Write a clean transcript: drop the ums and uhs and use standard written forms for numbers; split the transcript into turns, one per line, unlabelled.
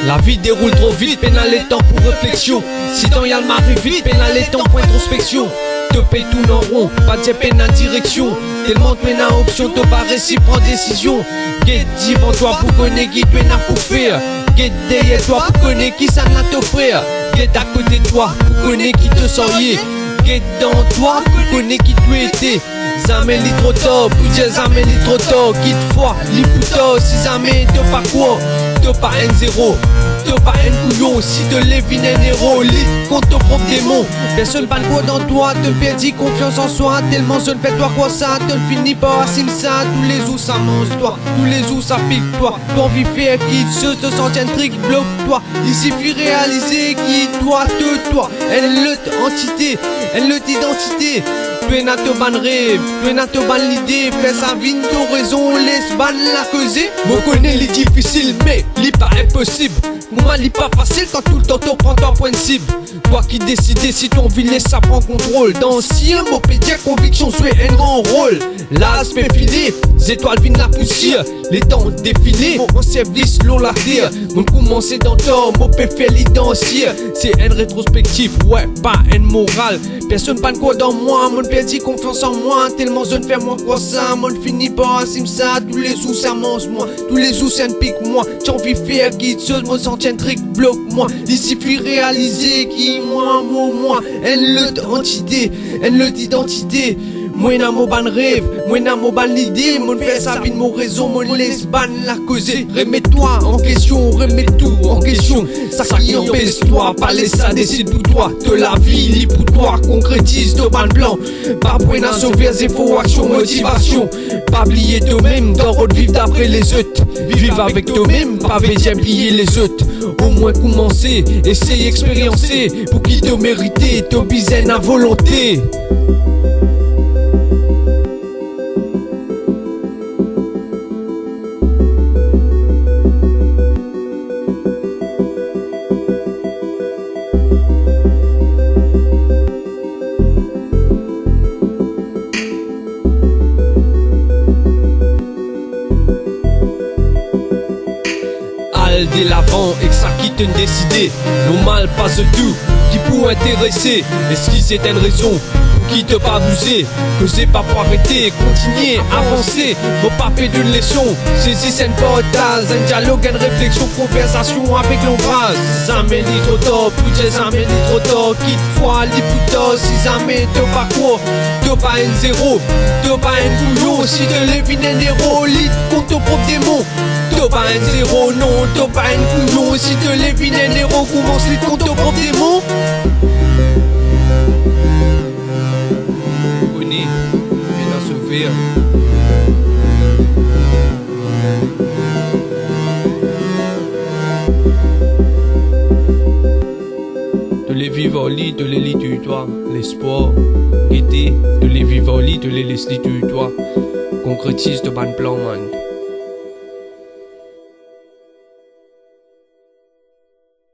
La vie déroule trop vite, pénal les temps pour réflexion. Si dans y'a le mari vite, pénal les temps pour introspection. Te paye tout en rond, pas de pénal direction. Tellement de pénal option, te pas récit, prends décision. Get devant toi pour connaître qui tu es pour faire. Get derrière toi pour connaître qui ça n'a t'offrir. Get à côté de toi pour connaître qui te sorier. Get dans toi pour connaître qui tu étais. Jamais li trop tôt, pour dire jamais li trop tôt. Quitte fois, li plutôt, si jamais te pas quoi. Te pas un zéro, te pas un couillon. Si te lèves un héros, lit contre ton propre démon. Personne pas quoi dans toi, te perdis confiance en soi. Tellement je ne fais toi quoi ça, te finis par assumer ça. Tous les jours ça mange toi, tous les jours ça pique toi. Ton vie fait qui se te sent un truc bloque toi. Il suffit réaliser qui toi, elle le entité, elle le identité. Tu es te ban rêve, tu es te ban l'idée. Fais sa vie, t'as raison, laisse ban la causer. Moi connais les difficiles, mais les pas impossible. Moi l'est pas facile quand tout le temps t'en prends ton point de cible. Toi qui décides si ton vie laisse ça prend contrôle. Dans si un mot pédia conviction jouer un grand rôle. L'aspect filé, les étoiles viennent la poussière. Les temps défilés, mon service l'on la terre. Mon commencer dans ton mon fait l'identier. C'est une rétrospective, ouais, pas une morale. Personne pas de quoi dans moi, mon perdu confiance en moi. Tellement je ne fais moi quoi ça, mon finit par assumer ça. Tous les jours ça mange moi, tous les jours ça ne pique moi. J'ai envie de faire qui chose, mon sentien trick bloque moi. Il suffit réaliser qui moi, elle l'identité, elle l'identité. Moi n'a mon ban rêve, moi n'a mon ban l'idée. Mon fait sa vie, mon raison, mon laisse ban la causer. Remets-toi en question, remets tout en question. Ça qui empêche toi, pas laisse ça décide pour toi. De la vie, lit pour toi, concrétise ton ban blanc. Pas buena sauver zéro action, motivation. Pas oublier toi-même, dans route vivre d'après les autres. Vivre avec toi-même, pas bien oublier les autres. Au moins commencer, essayer, expériencer. Pour qui te mériter, te bisaine à volonté. Dès l'avant et que ça qui te décider. Normal pas ce tout qui peut intéresser. Est-ce que c'est une raison pour qui te pas abuser? Que c'est pas pour arrêter, continuer, avancer. Faut pas faire de leçon. Saisis c'est une portage, un dialogue, une réflexion, conversation avec l'ombrage. Jamais ni trop tôt, plus jamais ni trop tôt. Quitte fois, li plutôt, si jamais te pas quoi. Te pas un zéro, te pas un couillon. Si te lèves un héros, lit contre ton propre démon. T'as pas un zéro, non, t'as pas un couillon. Si te lèves un héros, commence lutte contre ton propre démon. Bonnie, viens à sauver. De les vivre au lit, de les lits du toit. L'espoir, gaieté, de les vivre au lit, de les laisser du toit. Concrétise de ban plan, man.